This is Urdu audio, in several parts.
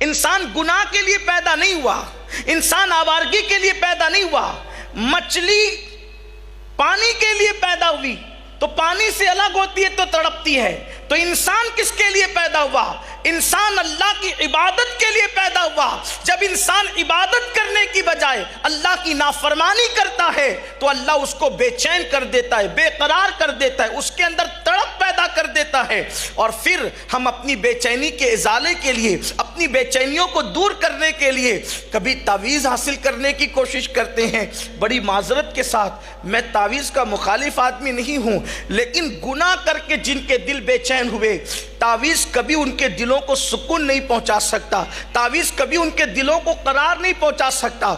انسان گناہ کے لیے پیدا نہیں ہوا، انسان آوارگی کے لیے پیدا نہیں ہوا۔ مچھلی پانی کے لیے پیدا ہوئی تو پانی سے الگ ہوتی ہے تو تڑپتی ہے، تو انسان کس کے لیے پیدا ہوا؟ انسان اللہ کی عبادت کے لیے پیدا ہوا۔ جب انسان عبادت کرنے کی بجائے اللہ کی نافرمانی کرتا ہے تو اللہ اس کو بے چین کر دیتا ہے، بے قرار کر دیتا ہے، اس کے اندر تڑپ پیدا کر دیتا ہے، اور پھر ہم اپنی بے چینی کے ازالے کے لیے، اپنی بے چینیوں کو دور کرنے کے لیے کبھی تعویذ حاصل کرنے کی کوشش کرتے ہیں۔ بڑی معذرت کے ساتھ میں تعویذ کا مخالف آدمی نہیں ہوں، لیکن گناہ کر کے جن کے دل بے چین ہوئے، تعویذ کبھی ان کے دلوں کو سکون نہیں پہنچا سکتا، تعویذ کبھی ان کے دلوں کو قرار نہیں پہنچا سکتا۔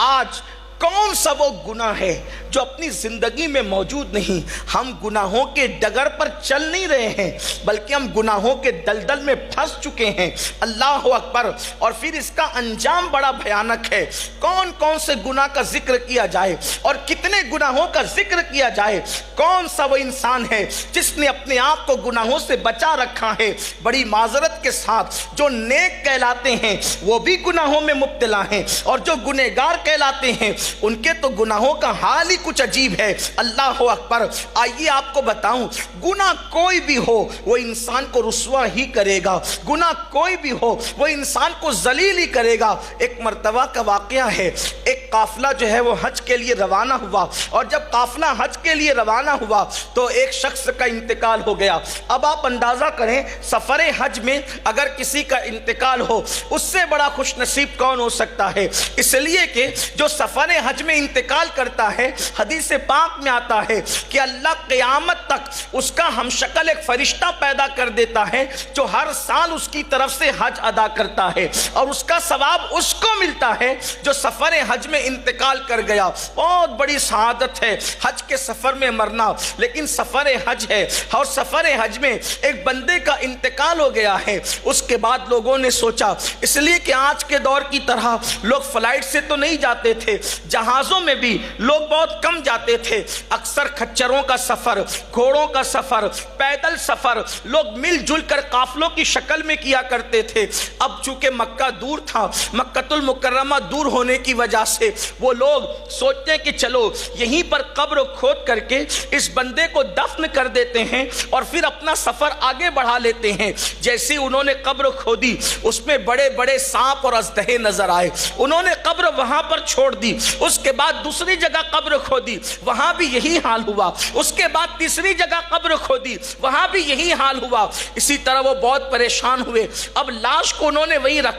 آج کون سا وہ گناہ ہے جو اپنی زندگی میں موجود نہیں؟ ہم گناہوں کے ڈگر پر چل نہیں رہے ہیں، بلکہ ہم گناہوں کے دلدل میں پھنس چکے ہیں۔ اللہ اکبر! اور پھر اس کا انجام بڑا بھیانک ہے۔ کون کون سے گناہ کا ذکر کیا جائے اور کتنے گناہوں کا ذکر کیا جائے؟ کون سا وہ انسان ہے جس نے اپنے آپ کو گناہوں سے بچا رکھا ہے؟ بڑی معذرت کے ساتھ جو نیک کہلاتے ہیں وہ بھی گناہوں میں مبتلا ہیں، اور جو گنہگار کہلاتے ہیں ان کے تو گناہوں کا حال ہی کچھ عجیب ہے۔ اللہ اکبر! آئیے آپ کو بتاؤں، گناہ کوئی بھی ہو وہ انسان کو رسوا ہی کرے گا، گناہ کوئی بھی ہو وہ انسان کو ذلیل ہی کرے گا۔ ایک مرتبہ کا واقعہ ہے، ایک قافلہ جو ہے وہ حج کے لیے روانہ ہوا، اور جب قافلہ حج کے لیے روانہ ہوا تو ایک شخص کا انتقال ہو گیا۔ اب آپ اندازہ کریں، سفر حج میں اگر کسی کا انتقال ہو، اس سے بڑا خوش نصیب کون ہو سکتا ہے؟ اس لیے کہ جو سفر حج میں انتقال کرتا ہے، حدیث پاک میں آتا ہے کہ اللہ قیامت تک اس کا ہم شکل ایک فرشتہ پیدا کر دیتا ہے جو ہر سال اس کی طرف سے حج ادا کرتا ہے، اور اس کا ثواب اس کو ملتا ہے جو سفر حج میں انتقال کر گیا۔ بہت بڑی سعادت ہے حج کے سفر میں مرنا، لیکن سفر حج ہے، اور سفر حج میں ایک بندے کا انتقال ہو گیا ہے۔ اس کے بعد لوگوں نے سوچا، اس لیے کہ آج کے دور کی طرح لوگ فلائٹ سے تو نہیں جاتے تھے، جہازوں میں بھی لوگ بہت کم جاتے تھے، اکثر کھچروں کا سفر، گھوڑوں کا سفر، پیدل سفر لوگ مل جل کر قافلوں کی شکل میں کیا کرتے تھے۔ اب چونکہ مکہ دور تھا، مکہ المکرمہ دور ہونے کی وجہ سے وہ لوگ سوچتے ہیں کہ چلو یہیں پر قبر کھود کر کے اس بندے کو دفن کر دیتے ہیں اور پھر اپنا سفر آگے بڑھا لیتے ہیں۔ جیسے انہوں نے قبر کھودی، اس میں بڑے بڑے سانپ اور اژدہے نظر آئے، انہوں نے قبر وہاں پر چھوڑ دی۔ اس کے بعد دوسری جگہ قبر کھودی، وہاں بھی یہی حال ہوا۔ اس کے بعد تیسری جگہ قبر کھودی، وہاں بھی یہی حال ہوا۔ اسی طرح وہ بہت پریشان ہوئے، اب لاش کو انہوں نے وہیں رکھا۔